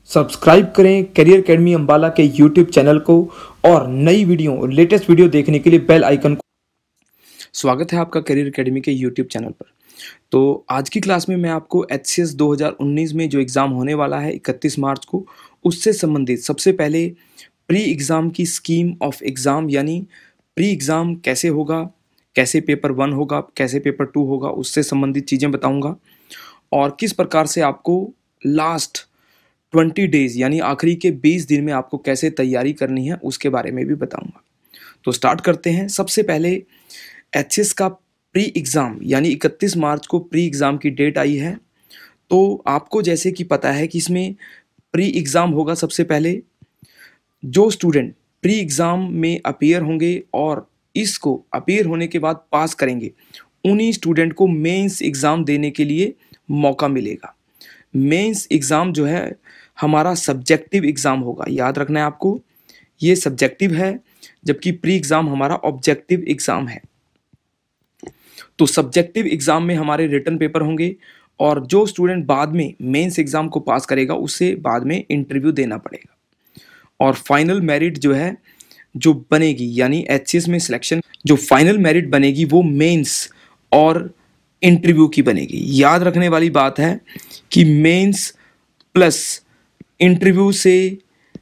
Subscribe करें career academy Ambala के YouTube channel को और नई वीडियो और लेटेस्ट वीडियो देखने के लिए बेल आइकन को। स्वागत है आपका करियर एकेडमी के यूट्यूब चैनल पर। तो आज की क्लास में मैं आपको HCS 2019 में जो एग्ज़ाम होने वाला है 31 मार्च को, उससे संबंधित सबसे पहले प्री एग्ज़ाम की स्कीम ऑफ एग्ज़ाम, यानी प्री एग्ज़ाम कैसे होगा, कैसे पेपर 1 होगा, कैसे पेपर 2 होगा, उससे संबंधित चीज़ें बताऊंगा और किस प्रकार से आपको लास्ट 20 डेज़ यानी आखिरी के 20 दिन में आपको कैसे तैयारी करनी है उसके बारे में भी बताऊंगा। तो स्टार्ट करते हैं। सबसे पहले HCS का प्री एग्ज़ाम यानी 31 मार्च को प्री एग्ज़ाम की डेट आई है। तो आपको जैसे कि पता है कि इसमें प्री एग्ज़ाम होगा। सबसे पहले जो स्टूडेंट प्री एग्ज़ाम में अपीयर होंगे और इसको अपीयर होने के बाद पास करेंगे, उन्हीं स्टूडेंट को मेंस एग्ज़ाम देने के लिए मौका मिलेगा। मेंस एग्ज़ाम जो है हमारा सब्जेक्टिव एग्ज़ाम होगा, याद रखना है आपको, ये सब्जेक्टिव है, जबकि प्री एग्ज़ाम हमारा ऑब्जेक्टिव एग्ज़ाम है। तो सब्जेक्टिव एग्ज़ाम में हमारे रिटन पेपर होंगे और जो स्टूडेंट बाद में मेंस एग्ज़ाम को पास करेगा उसे बाद में इंटरव्यू देना पड़ेगा। और फाइनल मेरिट जो है जो बनेगी, यानी HCS में सिलेक्शन जो फाइनल मेरिट बनेगी वो मेंस और इंटरव्यू की बनेगी। याद रखने वाली बात है कि मेंस प्लस इंटरव्यू से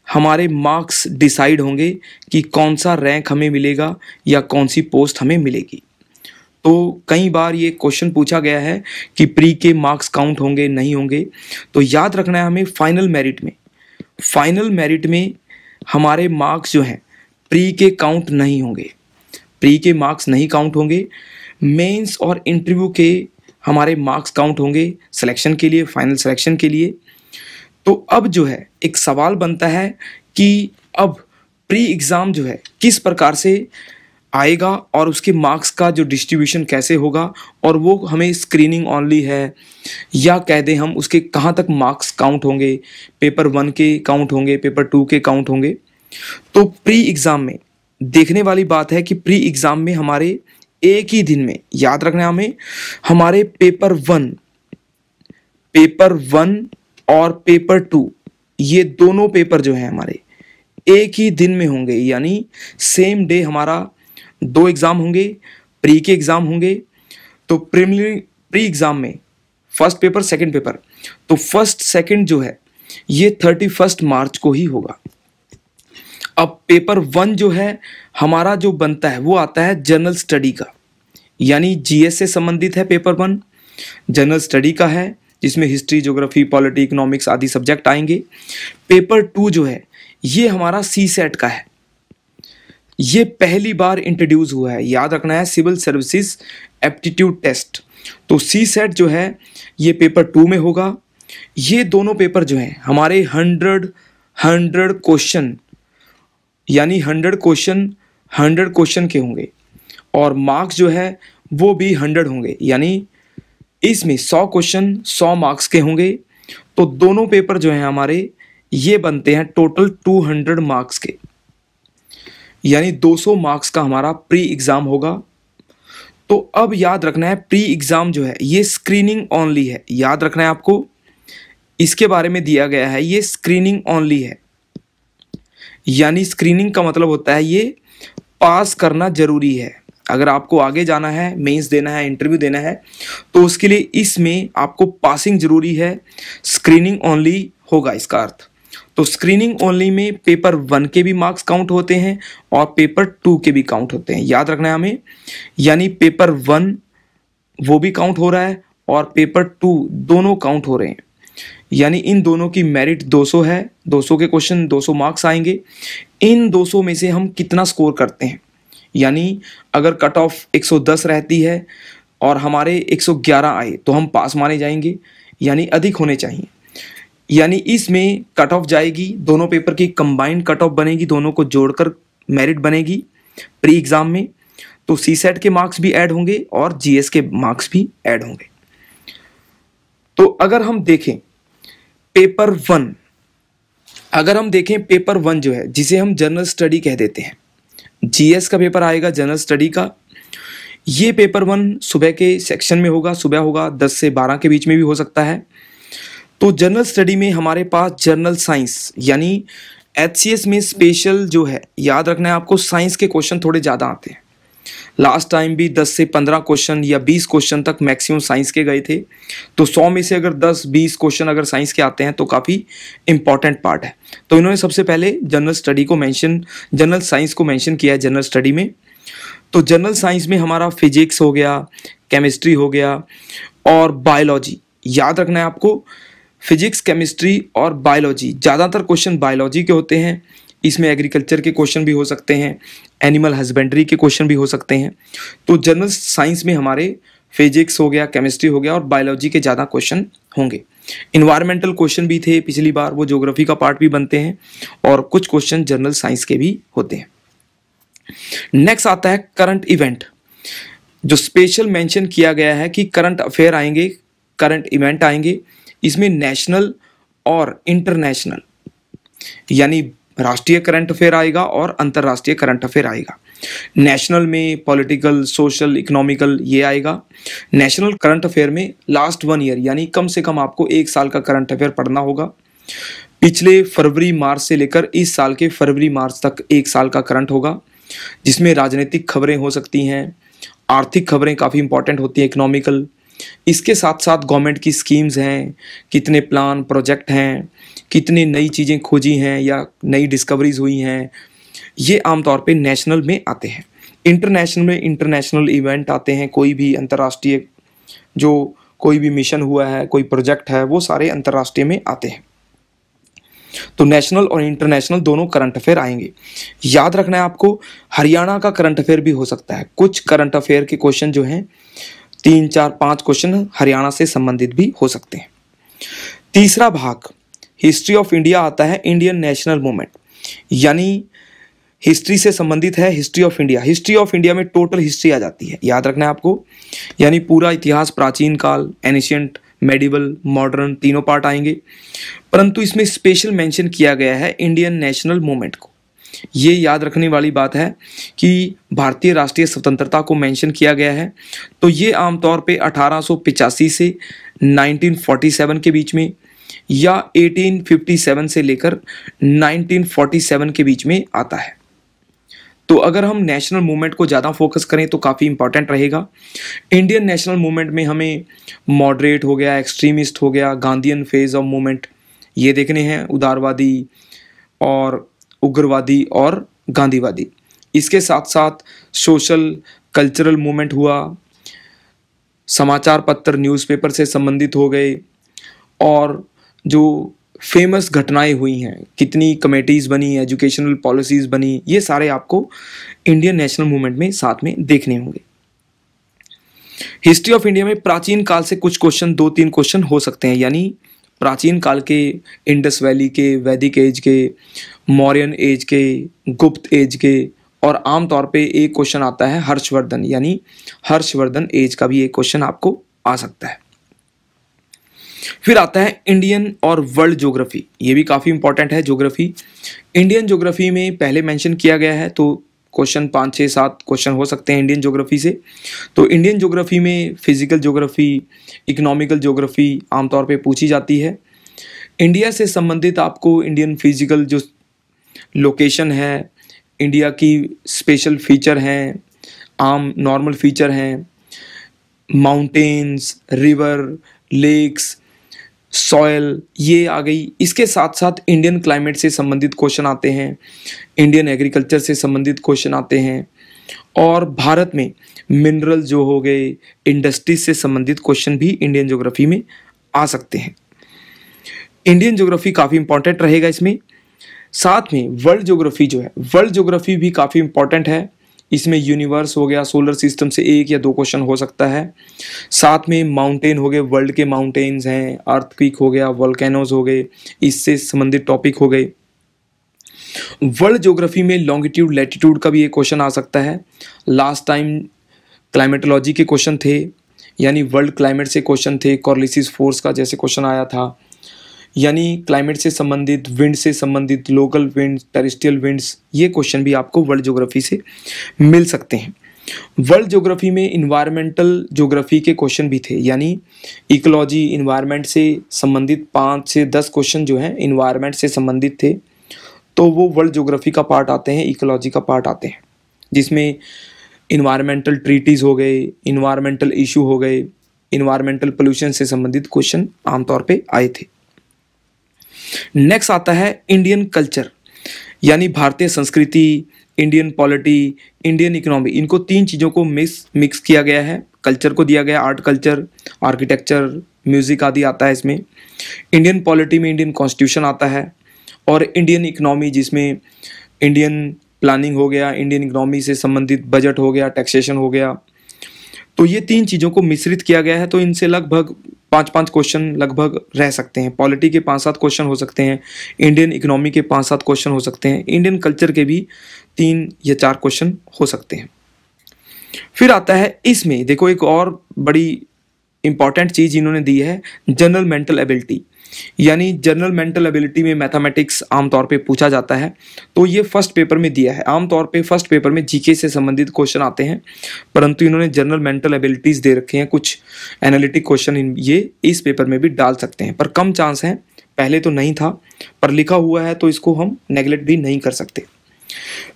हमारे मार्क्स डिसाइड होंगे कि कौन सा रैंक हमें मिलेगा या कौन सी पोस्ट हमें मिलेगी। तो कई बार ये क्वेश्चन पूछा गया है कि प्री के मार्क्स काउंट होंगे नहीं होंगे। तो याद रखना है हमें फाइनल मेरिट में हमारे मार्क्स जो हैं प्री के काउंट नहीं होंगे, प्री के मार्क्स नहीं काउंट होंगे। मेंस और इंटरव्यू के हमारे मार्क्स काउंट होंगे सिलेक्शन के लिए, फाइनल सिलेक्शन के लिए। तो अब जो है एक सवाल बनता है कि अब प्री एग्ज़ाम जो है किस प्रकार से आएगा और उसके मार्क्स का जो डिस्ट्रीब्यूशन कैसे होगा, और वो हमें स्क्रीनिंग ओनली है या कह दें हम उसके कहाँ तक मार्क्स काउंट होंगे, पेपर 1 के काउंट होंगे, पेपर 2 के काउंट होंगे। तो प्री एग्ज़ाम में देखने वाली बात है कि प्री एग्ज़ाम में हमारे एक ही दिन में, याद रखना हमें, हमारे पेपर 1 और पेपर 2 ये दोनों पेपर जो हैं हमारे एक ही दिन में होंगे, यानी सेम डे हमारा 2 एग्ज़ाम होंगे, प्री के एग्ज़ाम होंगे। तो प्री एग्ज़ाम में फर्स्ट पेपर सेकंड पेपर, तो फर्स्ट सेकंड जो है ये 31 मार्च को ही होगा। अब पेपर 1 जो है हमारा जो बनता है वो आता है जनरल स्टडी का, यानी GS से संबंधित है। पेपर 1 जनरल स्टडी का है जिसमें हिस्ट्री, ज्योग्राफी, पॉलिटी, इकोनॉमिक्स आदि सब्जेक्ट आएंगे। पेपर 2 जो है ये हमारा CSAT का है, ये पहली बार इंट्रोड्यूस हुआ है, याद रखना है, सिविल सर्विसेज एप्टीट्यूड टेस्ट। तो CSAT जो है ये पेपर 2 में होगा। ये दोनों पेपर जो हैं हमारे 100 क्वेश्चन, यानी 100 क्वेश्चन के होंगे और मार्क्स जो है वो भी 100 होंगे, यानी इसमें 100 क्वेश्चन 100 मार्क्स के होंगे। तो दोनों पेपर जो हैं हमारे ये बनते हैं टोटल 200 मार्क्स के, यानी 200 मार्क्स का हमारा प्री एग्ज़ाम होगा। तो अब याद रखना है प्री एग्ज़ाम जो है ये स्क्रीनिंग ओनली है, याद रखना है आपको, इसके बारे में दिया गया है, ये स्क्रीनिंग ओनली है। यानी स्क्रीनिंग का मतलब होता है ये पास करना जरूरी है। अगर आपको आगे जाना है, मेंस देना है, इंटरव्यू देना है, तो उसके लिए इसमें आपको पासिंग जरूरी है, स्क्रीनिंग ओनली होगा इसका अर्थ। तो स्क्रीनिंग ओनली में पेपर 1 के भी मार्क्स काउंट होते हैं और पेपर 2 के भी काउंट होते हैं, याद रखना है हमें। यानी पेपर 1 वो भी काउंट हो रहा है और पेपर 2 दोनों काउंट हो रहे हैं, यानी इन दोनों की मेरिट 200 है, 200 के क्वेश्चन 200 मार्क्स आएंगे। इन 200 में से हम कितना स्कोर करते हैं, यानी अगर कट ऑफ 110 रहती है और हमारे 111 आए तो हम पास माने जाएंगे, यानी अधिक होने चाहिए। यानी इसमें कट ऑफ जाएगी, दोनों पेपर की कंबाइंड कट ऑफ बनेगी, दोनों को जोड़कर मेरिट बनेगी प्री एग्ज़ाम में। तो CSAT के मार्क्स भी ऐड होंगे और GS के मार्क्स भी ऐड होंगे। तो अगर हम देखें पेपर 1, पेपर 1 जो है जिसे हम जनरल स्टडी कह देते हैं, GS का पेपर आएगा जनरल स्टडी का। ये पेपर 1 सुबह के सेक्शन में होगा, सुबह होगा 10 से 12 के बीच में भी हो सकता है। तो जनरल स्टडी में हमारे पास जनरल साइंस यानी एचसीएस में स्पेशल जो है, याद रखना है आपको, साइंस के क्वेश्चन थोड़े ज़्यादा आते हैं। लास्ट टाइम भी 10 से 15 क्वेश्चन या 20 क्वेश्चन तक मैक्सिमम साइंस के गए थे। तो 100 में से अगर 10-20 क्वेश्चन अगर साइंस के आते हैं तो काफ़ी इंपॉर्टेंट पार्ट है। तो इन्होंने सबसे पहले जनरल साइंस को मेंशन किया है जनरल स्टडी में। तो जनरल साइंस में हमारा फिजिक्स हो गया, केमिस्ट्री हो गया और बायोलॉजी। याद रखना है आपको, फिजिक्स, केमिस्ट्री और बायोलॉजी, ज़्यादातर क्वेश्चन बायोलॉजी के होते हैं। इसमें एग्रीकल्चर के क्वेश्चन भी हो सकते हैं, एनिमल हस्बेंड्री के क्वेश्चन भी हो सकते हैं। तो जनरल साइंस में हमारे फिजिक्स हो गया, केमिस्ट्री हो गया और बायोलॉजी के ज़्यादा क्वेश्चन होंगे। इन्वायरमेंटल क्वेश्चन भी थे पिछली बार, वो ज्योग्राफी का पार्ट भी बनते हैं और कुछ क्वेश्चन जनरल साइंस के भी होते हैं। नेक्स्ट आता है करंट इवेंट, जो स्पेशल मेंशन किया गया है कि करंट अफेयर आएंगे, करंट इवेंट आएंगे। इसमें नेशनल और इंटरनेशनल यानी राष्ट्रीय करंट अफेयर आएगा और अंतर्राष्ट्रीय करंट अफेयर आएगा। नेशनल में पॉलिटिकल, सोशल, इकोनॉमिकल ये आएगा। नेशनल करंट अफेयर में लास्ट 1 ईयर यानी कम से कम आपको 1 साल का करंट अफेयर पढ़ना होगा। पिछले फरवरी मार्च से लेकर इस साल के फरवरी मार्च तक 1 साल का करंट होगा, जिसमें राजनीतिक खबरें हो सकती हैं, आर्थिक खबरें काफ़ी इंपॉर्टेंट होती हैं, इकोनॉमिकल। इसके साथ साथ गवर्नमेंट की स्कीम्स हैं, कितने प्लान प्रोजेक्ट हैं, कितनी नई चीज़ें खोजी हैं या नई डिस्कवरीज हुई हैं, ये आमतौर पे नेशनल में आते हैं। इंटरनेशनल में इंटरनेशनल इवेंट आते हैं, कोई भी अंतर्राष्ट्रीय जो कोई भी मिशन हुआ है, कोई प्रोजेक्ट है, वो सारे अंतर्राष्ट्रीय में आते हैं। तो नेशनल और इंटरनेशनल दोनों करंट अफेयर आएंगे। याद रखना है आपको, हरियाणा का करंट अफेयर भी हो सकता है। कुछ करंट अफेयर के क्वेश्चन जो हैं 3, 4, 5 क्वेश्चन हरियाणा से संबंधित भी हो सकते हैं। तीसरा भाग हिस्ट्री ऑफ इंडिया आता है, इंडियन नेशनल मूवमेंट यानी हिस्ट्री से संबंधित है। History of India, history of India में टोटल हिस्ट्री आ जाती है, याद रखना है आपको, यानी पूरा इतिहास, प्राचीन काल, एनिशियंट, मेडिवल, मॉडर्न, तीनों पार्ट आएंगे। परंतु इसमें स्पेशल मेंशन किया गया है इंडियन नेशनल मूवमेंट को। ये याद रखने वाली बात है कि भारतीय राष्ट्रीय स्वतंत्रता को मेंशन किया गया है। तो ये आमतौर पे 1885 से 1947 के बीच में या 1857 से लेकर 1947 के बीच में आता है। तो अगर हम नेशनल मूवमेंट को ज़्यादा फोकस करें तो काफ़ी इंपॉर्टेंट रहेगा। इंडियन नेशनल मूवमेंट में हमें मॉडरेट हो गया, एक्सट्रीमिस्ट हो गया, गांधीयन फेज ऑफ मूवमेंट ये देखने हैं, उदारवादी और उग्रवादी और गांधीवादी। इसके साथ साथ सोशल कल्चरल मूवमेंट हुआ, समाचार पत्र न्यूज़पेपर से संबंधित हो गए और जो फेमस घटनाएं हुई हैं, कितनी कमेटीज़ बनी, एजुकेशनल पॉलिसीज़ बनी, ये सारे आपको इंडियन नेशनल मूवमेंट में साथ में देखने होंगे। हिस्ट्री ऑफ इंडिया में प्राचीन काल से कुछ क्वेश्चन, 2-3 क्वेश्चन हो सकते हैं, यानी प्राचीन काल के, इंडस वैली के, वैदिक एज के, मौर्यन एज के, गुप्त एज के, और आमतौर पे एक क्वेश्चन आता है हर्षवर्धन यानी हर्षवर्धन एज का भी एक क्वेश्चन आपको आ सकता है। फिर आता है इंडियन और वर्ल्ड ज्योग्राफी, ये भी काफ़ी इंपॉर्टेंट है ज्योग्राफी। इंडियन ज्योग्राफी में पहले मेंशन किया गया है, तो क्वेश्चन 5, 6, 7 क्वेश्चन हो सकते हैं इंडियन ज्योग्राफी से। तो इंडियन ज्योग्राफी में फिजिकल ज्योग्राफी, इकोनॉमिकल ज्योग्राफी आमतौर पे पूछी जाती है। इंडिया से संबंधित आपको इंडियन फिजिकल जो लोकेशन है, इंडिया की स्पेशल फीचर हैं, आम नॉर्मल फीचर हैं, माउंटेन्स, रिवर, लेक्स, सॉयल, ये आ गई। इसके साथ साथ इंडियन क्लाइमेट से संबंधित क्वेश्चन आते हैं, इंडियन एग्रीकल्चर से संबंधित क्वेश्चन आते हैं, और भारत में मिनरल जो हो गए, इंडस्ट्रीज से संबंधित क्वेश्चन भी इंडियन ज्योग्राफी में आ सकते हैं। इंडियन ज्योग्राफी काफ़ी इंपॉर्टेंट रहेगा इसमें। साथ में वर्ल्ड ज्योग्राफी जो है, वर्ल्ड ज्योग्राफी भी काफ़ी इंपॉर्टेंट है। इसमें यूनिवर्स हो गया, सोलर सिस्टम से 1 या 2 क्वेश्चन हो सकता है। साथ में माउंटेन हो गए, वर्ल्ड के माउंटेन्स हैं, अर्थक्वेक हो गया, वोल्केनोज हो गए, इससे संबंधित टॉपिक हो गए। वर्ल्ड ज्योग्राफी में लॉन्गिट्यूड लैटिट्यूड का भी एक क्वेश्चन आ सकता है। लास्ट टाइम क्लाइमेटोलॉजी के क्वेश्चन थे, यानी वर्ल्ड क्लाइमेट से क्वेश्चन थे, कॉर्लिसिस फोर्स का जैसे क्वेश्चन आया था, यानी क्लाइमेट से संबंधित, विंड से संबंधित, लोकल विंड, टेरेस्ट्रियल विंड्स, ये क्वेश्चन भी आपको वर्ल्ड ज्योग्राफी से मिल सकते हैं। वर्ल्ड ज्योग्राफी में इन्वायरमेंटल ज्योग्राफी के क्वेश्चन भी थे, यानी इकोलॉजी इन्वायरमेंट से संबंधित 5 से 10 क्वेश्चन जो हैं इन्वायरमेंट से संबंधित थे, तो वो वर्ल्ड ज्योग्राफी का पार्ट आते हैं, इकोलॉजी का पार्ट आते हैं, जिसमें इन्वायरमेंटल ट्रीटीज हो गए, इन्वायरमेंटल इशू हो गए, इन्वायरमेंटल पोल्यूशन से संबंधित क्वेश्चन आमतौर पे आए थे। नेक्स्ट आता है इंडियन कल्चर, यानी भारतीय संस्कृति, इंडियन पॉलिटी, इंडियन इकोनॉमी, इनको 3 चीज़ों को मिक्स किया गया है। कल्चर को दिया गया आर्ट कल्चर, आर्किटेक्चर, म्यूजिक आदि आता है इसमें। इंडियन पॉलिटी में इंडियन कॉन्स्टिट्यूशन आता है, और इंडियन इकोनॉमी जिसमें इंडियन प्लानिंग हो गया, इंडियन इकोनॉमी से संबंधित बजट हो गया, टैक्सेशन हो गया। तो ये 3 चीज़ों को मिश्रित किया गया है, तो इनसे लगभग 5-5 क्वेश्चन लगभग रह सकते हैं। पॉलिटी के 5-7 क्वेश्चन हो सकते हैं, इंडियन इकोनॉमी के 5-7 क्वेश्चन हो सकते हैं, इंडियन कल्चर के भी 3 या 4 क्वेश्चन हो सकते हैं। फिर आता है इसमें देखो एक और बड़ी इंपॉर्टेंट चीज़ इन्होंने दी है, जनरल मेंटल एबिलिटी, यानी जनरल मेंटल एबिलिटी में मैथमेटिक्स आमतौर पे पूछा जाता है, तो ये फर्स्ट पेपर में दिया है। आमतौर पे फर्स्ट पेपर में जीके से संबंधित क्वेश्चन आते हैं, परंतु इन्होंने जनरल मेंटल एबिलिटीज़ दे रखे हैं, कुछ एनालिटिक क्वेश्चन ये इस पेपर में भी डाल सकते हैं, पर कम चांस है। पहले तो नहीं था, पर लिखा हुआ है तो इसको हम नेगलेक्ट भी नहीं कर सकते।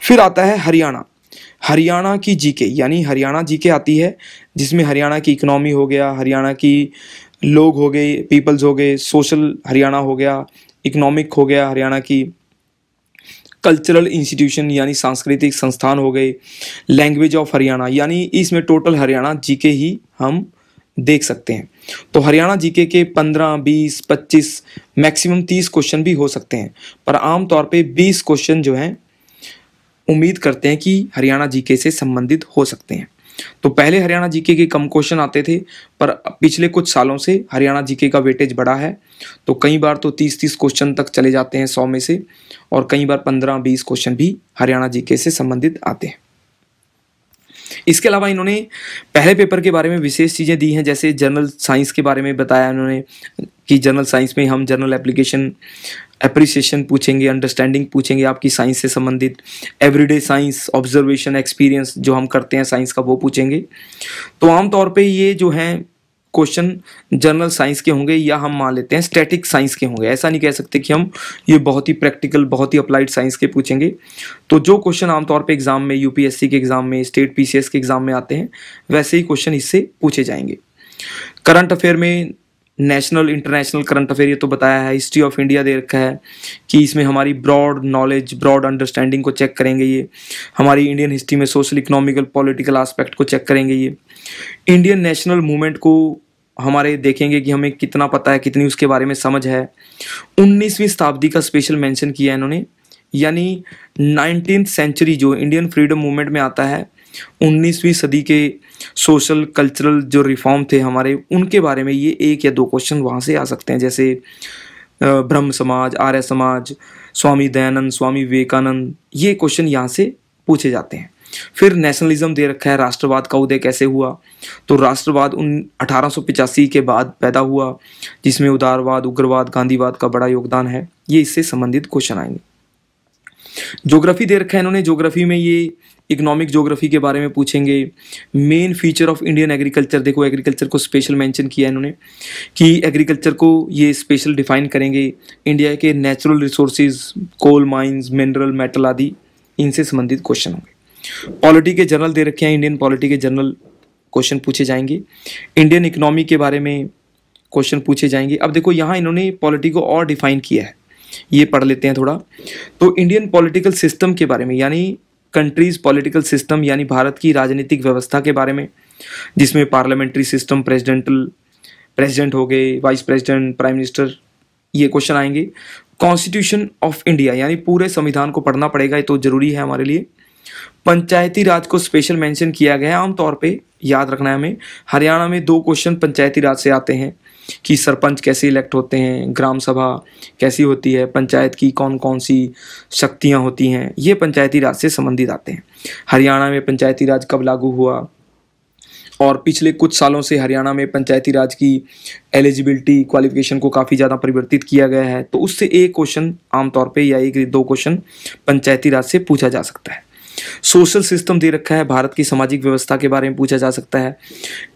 फिर आता है हरियाणा की जीके, यानी हरियाणा जीके आती है, जिसमें हरियाणा की इकोनॉमी हो गया, हरियाणा की लोग हो गए, पीपल्स हो गए, सोशल हरियाणा हो गया, इकोनॉमिक हो गया, हरियाणा की कल्चरल इंस्टीट्यूशन यानी सांस्कृतिक संस्थान हो गए, लैंग्वेज ऑफ हरियाणा, यानी इसमें टोटल हरियाणा जीके ही हम देख सकते हैं। तो हरियाणा जीके के 15, 20, 25 मैक्सिमम 30 क्वेश्चन भी हो सकते हैं, पर आमतौर पे 20 क्वेश्चन जो हैं उम्मीद करते हैं कि हरियाणा जीके से संबंधित हो सकते हैं। तो पहले हरियाणा जीके के कम क्वेश्चन आते थे, पर पिछले कुछ सालों से हरियाणा जीके का वेटेज बढ़ा है, तो कई बार तो 30-30 क्वेश्चन तक चले जाते हैं 100 में से, और कई बार 15-20 क्वेश्चन भी हरियाणा जीके से संबंधित आते हैं। इसके अलावा इन्होंने पहले पेपर के बारे में विशेष चीज़ें दी हैं, जैसे जनरल साइंस के बारे में बताया इन्होंने कि जनरल साइंस में हम जनरल एप्लीकेशन एप्रिसिएशन पूछेंगे, अंडरस्टैंडिंग पूछेंगे आपकी साइंस से संबंधित, एवरीडे साइंस, ऑब्जर्वेशन, एक्सपीरियंस जो हम करते हैं साइंस का वो पूछेंगे। तो आमतौर पे ये जो हैं क्वेश्चन जनरल साइंस के होंगे, या हम मान लेते हैं स्टैटिक साइंस के होंगे। ऐसा नहीं कह सकते कि हम ये बहुत ही प्रैक्टिकल, बहुत ही अप्लाइड साइंस के पूछेंगे। तो जो क्वेश्चन आमतौर पे एग्जाम में, यूपीएससी के एग्जाम में, स्टेट पीसीएस के एग्जाम में आते हैं, वैसे ही क्वेश्चन इससे पूछे जाएंगे। करंट अफेयर में नेशनल इंटरनेशनल करंट अफेयर ये तो बताया है, हिस्ट्री ऑफ इंडिया दे रखा है कि इसमें हमारी ब्रॉड नॉलेज, ब्रॉड अंडरस्टैंडिंग को चेक करेंगे, ये हमारी इंडियन हिस्ट्री में सोशल, इकोनॉमिकल, पॉलिटिकल एस्पेक्ट को चेक करेंगे, ये इंडियन नेशनल मूवमेंट को हमारे देखेंगे कि हमें कितना पता है, कितनी उसके बारे में समझ है। 19वीं शताब्दी का स्पेशल मेंशन किया है इन्होंने, यानी 19th सेंचुरी जो इंडियन फ्रीडम मूवमेंट में आता है, 19वीं सदी के सोशल कल्चरल जो रिफॉर्म थे हमारे, उनके बारे में ये 1 या 2 क्वेश्चन वहाँ से आ सकते हैं, जैसे ब्रह्म समाज, आर्य समाज, स्वामी दयानंद, स्वामी विवेकानंद, ये क्वेश्चन यहाँ से पूछे जाते हैं। फिर नेशनलिज्म दे रखा है, राष्ट्रवाद का उदय कैसे हुआ, तो राष्ट्रवाद 1885 के बाद पैदा हुआ, जिसमें उदारवाद, उग्रवाद, गांधीवाद का बड़ा योगदान है, ये इससे संबंधित क्वेश्चन आएंगे। ज्योग्राफी दे रखा है इन्होंने, ज्योग्राफी में ये इकोनॉमिक ज्योग्राफी के बारे में पूछेंगे। Main feature of Indian agriculture, देखो एग्रीकल्चर को स्पेशल मेंशन किया है इन्होंने कि एग्रीकल्चर को ये स्पेशल डिफाइन करेंगे। इंडिया के natural resources, coal mines, mineral, metal आदि, इनसे संबंधित क्वेश्चन होंगे। पॉलिटी के जनरल दे रखे हैं, इंडियन पॉलिटी के जनरल क्वेश्चन पूछे जाएंगे। इंडियन इकोनॉमी के बारे में क्वेश्चन पूछे जाएंगे। अब देखो यहाँ इन्होंने पॉलिटी को और डिफाइन किया है, ये पढ़ लेते हैं थोड़ा। तो इंडियन पॉलिटिकल सिस्टम के बारे में, यानी कंट्रीज पॉलिटिकल सिस्टम, यानी भारत की राजनीतिक व्यवस्था के बारे में, जिसमें पार्लियामेंट्री सिस्टम, प्रेसिडेंट हो गए, वाइस प्रेसिडेंट, प्राइम मिनिस्टर, ये क्वेश्चन आएंगे। कॉन्स्टिट्यूशन ऑफ इंडिया, यानी पूरे संविधान को पढ़ना पड़ेगा, ये तो जरूरी है हमारे लिए। पंचायती राज को स्पेशल मेंशन किया गया है, आमतौर पे याद रखना है हमें। हरियाणा में 2 क्वेश्चन पंचायती राज से आते हैं कि सरपंच कैसे इलेक्ट होते हैं, ग्राम सभा कैसी होती है, पंचायत की कौन कौन सी शक्तियां होती हैं, ये पंचायती राज से संबंधित आते हैं। हरियाणा में पंचायती राज कब लागू हुआ, और पिछले कुछ सालों से हरियाणा में पंचायती राज की एलिजिबिलिटी, क्वालिफिकेशन को काफ़ी ज़्यादा परिवर्तित किया गया है, तो उससे एक क्वेश्चन आमतौर पे या 1 या 2 क्वेश्चन पंचायती राज से पूछा जा सकता है। सोशल सिस्टम दे रखा है, भारत की सामाजिक व्यवस्था के बारे में पूछा जा सकता है।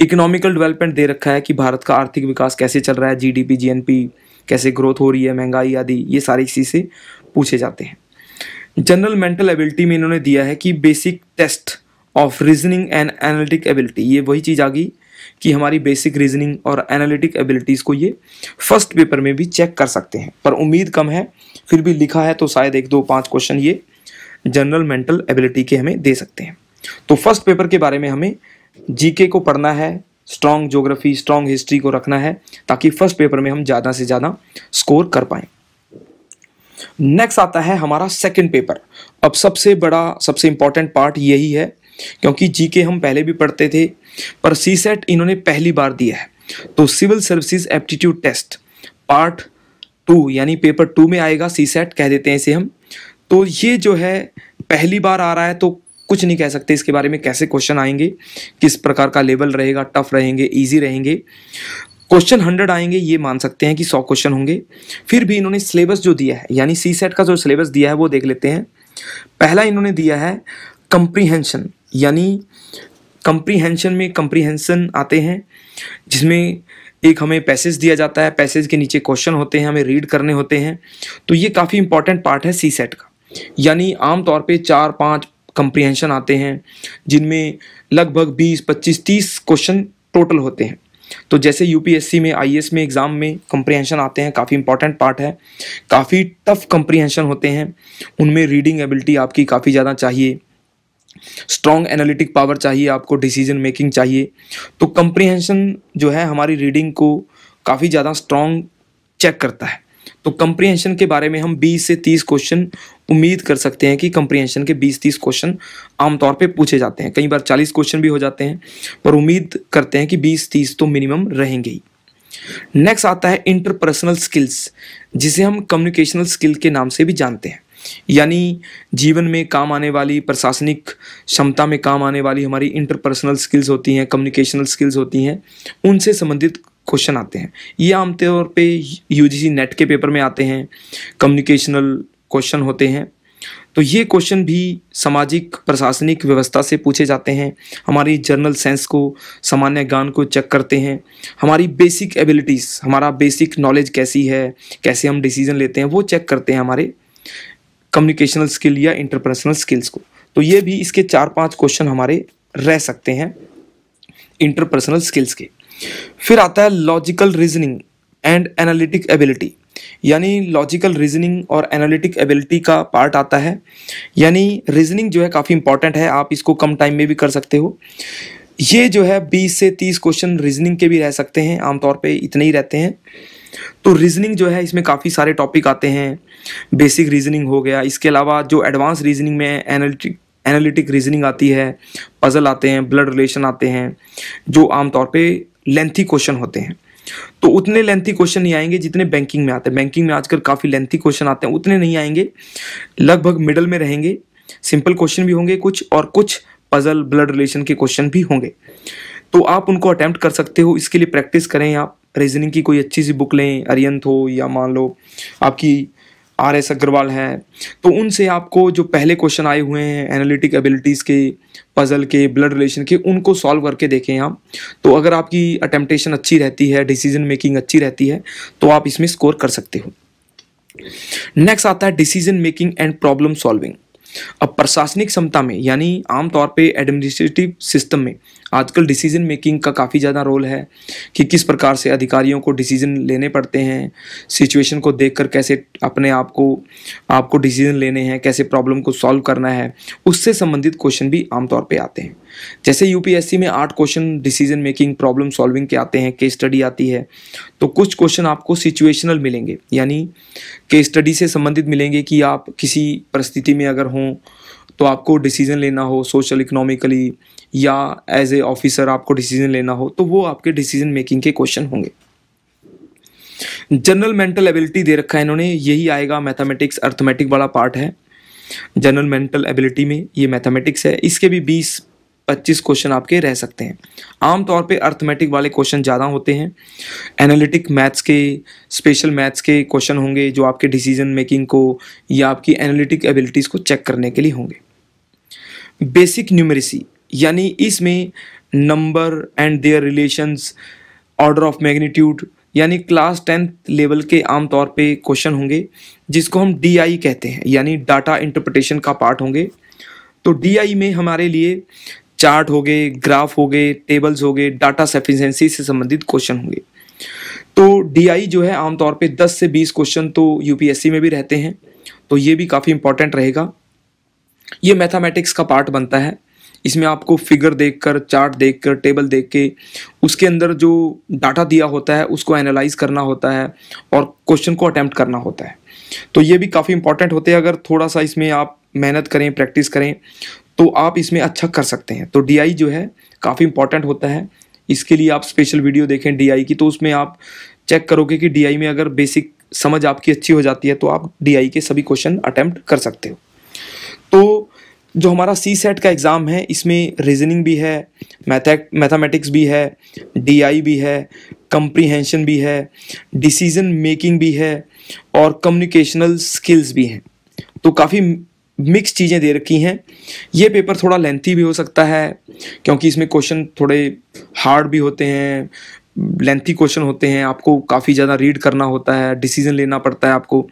इकोनॉमिकल डेवलपमेंट दे रखा है कि भारत का आर्थिक विकास कैसे चल रहा है, जीडीपी जीएनपी कैसे ग्रोथ हो रही है, महंगाई आदि, ये सारी चीज़ें पूछे जाते हैं। जनरल मेंटल एबिलिटी में इन्होंने दिया है कि basic test of reasoning and analytic ability, ये वही चीज़ आ गई कि हमारी बेसिक रीजनिंग और एनालिटिक एबिलिटीज़ को ये फर्स्ट पेपर में भी चेक कर सकते हैं, पर उम्मीद कम है, फिर भी लिखा है तो शायद 1 2 5 क्वेश्चन ये जनरल मेंटल एबिलिटी के हमें दे सकते हैं। तो फर्स्ट पेपर के बारे में हमें जीके को पढ़ना है, स्ट्रॉन्ग ज्योग्राफी, स्ट्रॉन्ग हिस्ट्री को रखना है, ताकि फर्स्ट पेपर में हम ज़्यादा से ज़्यादा स्कोर कर पाएँ। नेक्स्ट आता है हमारा सेकंड पेपर। अब सबसे बड़ा, सबसे इंपॉर्टेंट पार्ट यही है, क्योंकि जीके हम पहले भी पढ़ते थे, पर सीसेट इन्होंने पहली बार दिया है। तो civil services aptitude test part 2 यानी पेपर 2 में आएगा, सीसेट कह देते हैं इसे हम। तो ये जो है पहली बार आ रहा है, तो कुछ नहीं कह सकते इसके बारे में, कैसे क्वेश्चन आएंगे, किस प्रकार का लेवल रहेगा, टफ रहेंगे, इजी रहेंगे। क्वेश्चन 100 आएंगे, ये मान सकते हैं कि 100 क्वेश्चन होंगे। फिर भी इन्होंने सिलेबस जो दिया है, यानी सीसेट का जो सिलेबस दिया है वो देख लेते हैं। पहला इन्होंने दिया है कंप्रीहेंशन, यानी कंप्रीहेंशन में कंप्रीहेंशन आते हैं, जिसमें एक हमें पैसेज दिया जाता है, पैसेज के नीचे क्वेश्चन होते हैं, हमें रीड करने होते हैं। तो ये काफ़ी इंपॉर्टेंट पार्ट है सीसेट का। यानी आमतौर पे 4-5 कंप्रीहेंशन आते हैं, जिनमें लगभग 20, 25, 30 क्वेश्चन टोटल होते हैं। तो जैसे यूपीएससी में, आईएएस में एग्जाम में कंप्रीहेंशन आते हैं, काफ़ी इंपॉर्टेंट पार्ट है, काफ़ी टफ कंप्रीहेंशन होते हैं। उनमें रीडिंग एबिलिटी आपकी काफ़ी ज़्यादा चाहिए, स्ट्रॉन्ग एनालिटिक पावर चाहिए आपको, डिसीजन मेकिंग चाहिए। तो कंप्रीहेंशन जो है हमारी रीडिंग को काफ़ी ज़्यादा स्ट्रॉन्ग चेक करता है। तो कंप्रीहेंशन के बारे में हम 20 से 30 क्वेश्चन उम्मीद कर सकते हैं कि कंप्रीहेंशन के 20-30 क्वेश्चन आमतौर पे पूछे जाते हैं। कई बार 40 क्वेश्चन भी हो जाते हैं, पर उम्मीद करते हैं कि 20-30 तो मिनिमम रहेंगे ही। नेक्स्ट आता है इंटरपर्सनल स्किल्स, जिसे हम कम्युनिकेशनल स्किल के नाम से भी जानते हैं। यानी जीवन में काम आने वाली, प्रशासनिक क्षमता में काम आने वाली हमारी इंटरपर्सनल स्किल्स होती हैं, कम्युनिकेशनल स्किल्स होती हैं, उनसे संबंधित क्वेश्चन आते हैं। ये आमतौर पे यूजीसी नेट के पेपर में आते हैं, कम्युनिकेशनल क्वेश्चन होते हैं। तो ये क्वेश्चन भी सामाजिक प्रशासनिक व्यवस्था से पूछे जाते हैं, हमारी जर्नल सेंस को, सामान्य ज्ञान को चेक करते हैं, हमारी बेसिक एबिलिटीज़, हमारा बेसिक नॉलेज कैसी है, कैसे हम डिसीजन लेते हैं, वो चेक करते हैं हमारे कम्युनिकेशनल स्किल या इंटरपर्सनल स्किल्स को। तो ये भी इसके 4-5 क्वेश्चन हमारे रह सकते हैं इंटरपर्सनल स्किल्स के। फिर आता है logical reasoning and analytic ability, यानी लॉजिकल रीजनिंग और एनालिटिक एबिलिटी का पार्ट आता है। यानी रीजनिंग जो है काफ़ी इंपॉर्टेंट है, आप इसको कम टाइम में भी कर सकते हो। ये जो है 20 से 30 क्वेश्चन रीजनिंग के भी रह सकते हैं, आमतौर पे इतने ही रहते हैं। तो रीजनिंग जो है इसमें काफ़ी सारे टॉपिक आते हैं, बेसिक रीजनिंग हो गया, इसके अलावा जो एडवांस रीजनिंग में एनालिटिक रीजनिंग आती है, पजल आते हैं, ब्लड रिलेशन आते हैं, जो आमतौर पे लेंथी क्वेश्चन होते हैं। तो उतने लेंथी क्वेश्चन नहीं आएंगे जितने बैंकिंग में आते हैं। बैंकिंग में आजकल काफ़ी लेंथी क्वेश्चन आते हैं, उतने नहीं आएंगे, लगभग मिडल में रहेंगे। सिंपल क्वेश्चन भी होंगे कुछ, और कुछ पजल, ब्लड रिलेशन के क्वेश्चन भी होंगे। तो आप उनको अटेम्प्ट कर सकते हो। इसके लिए प्रैक्टिस करें, आप रीजनिंग की कोई अच्छी सी बुक लें, अरिहंत हो या मान लो आपकी RS अग्रवाल है, तो उनसे आपको जो पहले क्वेश्चन आए हुए हैं एनालिटिक एबिलिटीज़ के, पजल के, ब्लड रिलेशन के, उनको सॉल्व करके देखें आप। तो अगर आपकी अटेम्प्टेशन अच्छी रहती है, डिसीजन मेकिंग अच्छी रहती है, तो आप इसमें स्कोर कर सकते हो। नेक्स्ट आता है decision making and problem solving. अब प्रशासनिक क्षमता में, यानी आमतौर पे एडमिनिस्ट्रेटिव सिस्टम में आजकल डिसीजन मेकिंग का काफ़ी ज़्यादा रोल है कि किस प्रकार से अधिकारियों को डिसीजन लेने पड़ते हैं, सिचुएशन को देखकर कैसे अपने आपको डिसीजन लेने हैं, कैसे प्रॉब्लम को सॉल्व करना है, उससे संबंधित क्वेश्चन भी आमतौर पे आते हैं। जैसे यूपीएससी में 8 question decision making, problem solving के आते हैं, केस स्टडी आती है। तो कुछ क्वेश्चन आपको सिचुएशनल मिलेंगे, यानी केस स्टडी से संबंधित मिलेंगे कि आप किसी परिस्थिति में अगर हों तो आपको डिसीजन लेना हो, सोशल इकोनॉमिकली या एज ए ऑफिसर आपको डिसीजन लेना हो, तो वो आपके डिसीजन मेकिंग के क्वेश्चन होंगे। जनरल मेंटल एबिलिटी दे रखा है इन्होंने, यही आएगा, मैथमेटिक्स अर्थमेटिक वाला पार्ट है जनरल मेंटल एबिलिटी में, ये मैथमेटिक्स है। इसके भी 20-25 क्वेश्चन आपके रह सकते हैं। आमतौर पे अर्थमेटिक वाले क्वेश्चन ज़्यादा होते हैं, एनालिटिक मैथ्स के, स्पेशल मैथ्स के क्वेश्चन होंगे जो आपके डिसीजन मेकिंग को या आपकी एनालिटिक एबिलिटीज़ को चेक करने के लिए होंगे। बेसिक न्यूमेरेसी, यानी इसमें number and their relations, order of magnitude, यानी क्लास 10th लेवल के आमतौर पे क्वेश्चन होंगे जिसको हम डीआई कहते हैं, यानी डाटा इंटरप्रिटेशन का पार्ट होंगे। तो डीआई में हमारे लिए चार्ट हो गए, ग्राफ हो गए, टेबल्स हो गए, डाटा सफिशिएंसी से संबंधित क्वेश्चन होंगे। तो डीआई जो है आमतौर पे 10 से 20 क्वेश्चन तो यूपीएससी में भी रहते हैं, तो ये भी काफ़ी इंपॉर्टेंट रहेगा। ये मैथमेटिक्स का पार्ट बनता है। इसमें आपको फिगर देखकर, चार्ट देखकर, टेबल देख के उसके अंदर जो डाटा दिया होता है उसको एनालाइज करना होता है और क्वेश्चन को अटेम्प्ट करना होता है। तो ये भी काफ़ी इंपॉर्टेंट होते हैं। अगर थोड़ा सा इसमें आप मेहनत करें, प्रैक्टिस करें तो आप इसमें अच्छा कर सकते हैं। तो डीआई जो है काफ़ी इंपॉर्टेंट होता है। इसके लिए आप स्पेशल वीडियो देखें डीआई की, तो उसमें आप चेक करोगे कि डीआई में अगर बेसिक समझ आपकी अच्छी हो जाती है तो आप डीआई के सभी क्वेश्चन अटेम्प्ट कर सकते हो। तो जो हमारा सी सेट का एग्ज़ाम है इसमें रीजनिंग भी है, मैथमेटिक्स भी है, डीआई भी है, कंप्रीहेंशन भी है, डिसीजन मेकिंग भी है और कम्युनिकेशनल स्किल्स भी हैं। तो काफ़ी मिक्स चीज़ें दे रखी हैं। ये पेपर थोड़ा लेंथी भी हो सकता है क्योंकि इसमें क्वेश्चन थोड़े हार्ड भी होते हैं, लेंथी क्वेश्चन होते हैं, आपको काफ़ी ज़्यादा रीड करना होता है, डिसीजन लेना पड़ता है आपको।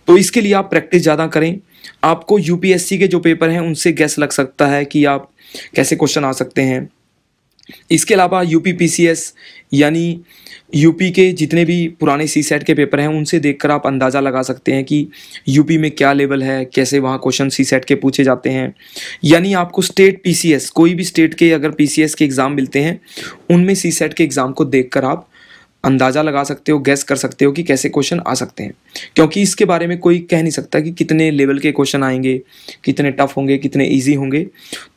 तो इसके लिए आप प्रैक्टिस ज़्यादा करें। आपको यूपीएससी के जो पेपर हैं उनसे गैस लग सकता है कि आप कैसे क्वेश्चन आ सकते हैं। इसके अलावा यूपी पीसीएस यानी यूपी के जितने भी पुराने सी सेट के पेपर हैं उनसे देखकर आप अंदाज़ा लगा सकते हैं कि यूपी में क्या लेवल है, कैसे वहाँ क्वेश्चन सी सेट के पूछे जाते हैं। यानी आपको स्टेट पीसीएस, कोई भी स्टेट के अगर पीसीएस के एग्ज़ाम मिलते हैं उनमें सी सेट के एग्ज़ाम को देखकर आप अंदाज़ा लगा सकते हो, गैस कर सकते हो कि कैसे क्वेश्चन आ सकते हैं। क्योंकि इसके बारे में कोई कह नहीं सकता कि कितने लेवल के क्वेश्चन आएंगे, कितने टफ होंगे, कितने इजी होंगे।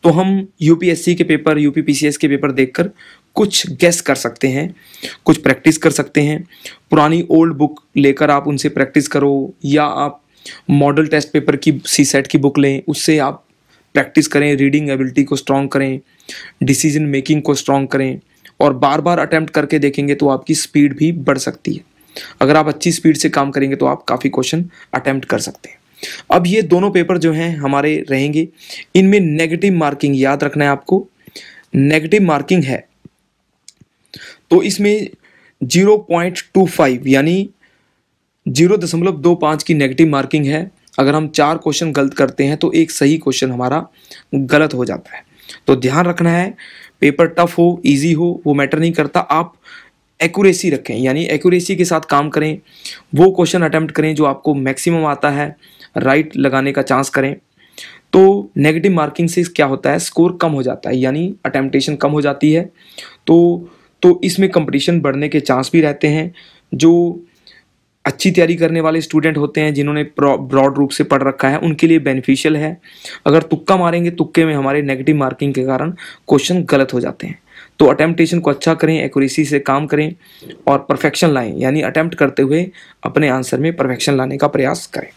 तो हम यूपीएससी के पेपर, यूपी पीसीएस के पेपर देखकर कुछ गैस कर सकते हैं, कुछ प्रैक्टिस कर सकते हैं। पुरानी ओल्ड बुक लेकर आप उनसे प्रैक्टिस करो या आप मॉडल टेस्ट पेपर की सी सेट की बुक लें, उससे आप प्रैक्टिस करें, रीडिंग एबिलिटी को स्ट्रॉन्ग करें, डिसीजन मेकिंग को स्ट्रॉन्ग करें और बार बार अटेम्प्ट करके देखेंगे तो आपकी स्पीड भी बढ़ सकती है। अगर आप अच्छी स्पीड से काम करेंगे तो आप काफ़ी क्वेश्चन अटेम्प्ट कर सकते हैं। अब ये दोनों पेपर जो हैं हमारे रहेंगे, इनमें नेगेटिव मार्किंग याद रखना है आपको। नेगेटिव मार्किंग है तो इसमें 0.25 यानी 0.25 की नेगेटिव मार्किंग है। अगर हम 4 क्वेश्चन गलत करते हैं तो एक सही क्वेश्चन हमारा गलत हो जाता है। तो ध्यान रखना है, पेपर टफ हो, इजी हो, वो मैटर नहीं करता। आप एक्यूरेसी रखें, यानी एक्यूरेसी के साथ काम करें, वो क्वेश्चन अटेम्प्ट करें जो आपको मैक्सिमम आता है, राइट लगाने का चांस करें। तो नेगेटिव मार्किंग से क्या होता है, स्कोर कम हो जाता है, यानी अटेम्प्टेशन कम हो जाती है। तो इसमें कंपटीशन बढ़ने के चांस भी रहते हैं। जो अच्छी तैयारी करने वाले स्टूडेंट होते हैं, जिन्होंने ब्रॉड रूप से पढ़ रखा है, उनके लिए बेनिफिशियल है। अगर तुक्का मारेंगे, तुक्के में हमारे नेगेटिव मार्किंग के कारण क्वेश्चन गलत हो जाते हैं। तो अटेम्प्टेशन को अच्छा करें, एक्यूरेसी से काम करें और परफेक्शन लाएं, यानी अटेम्प्ट करते हुए अपने आंसर में परफेक्शन लाने का प्रयास करें।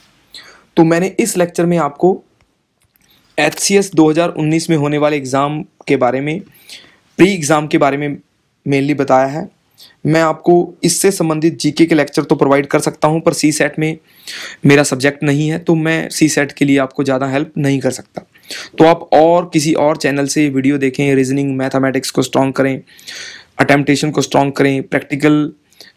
तो मैंने इस लेक्चर में आपको HCS 2019 में होने वाले एग्ज़ाम के बारे में, प्री एग्ज़ाम के बारे में मेनली बताया है। मैं आपको इससे संबंधित जीके के लेक्चर तो प्रोवाइड कर सकता हूं, पर सी सेट में मेरा सब्जेक्ट नहीं है, तो मैं सी सेट के लिए आपको ज़्यादा हेल्प नहीं कर सकता। तो आप और किसी और चैनल से वीडियो देखें, रीजनिंग मैथमेटिक्स को स्ट्रॉन्ग करें, अटेम्प्टेशन को स्ट्रॉन्ग करें, प्रैक्टिकल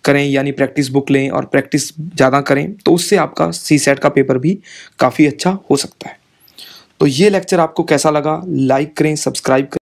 करें, यानी प्रैक्टिस बुक लें और प्रैक्टिस ज़्यादा करें, तो उससे आपका सी सेट का पेपर भी काफ़ी अच्छा हो सकता है। तो ये लेक्चर आपको कैसा लगा, लाइक करें, सब्सक्राइब करें।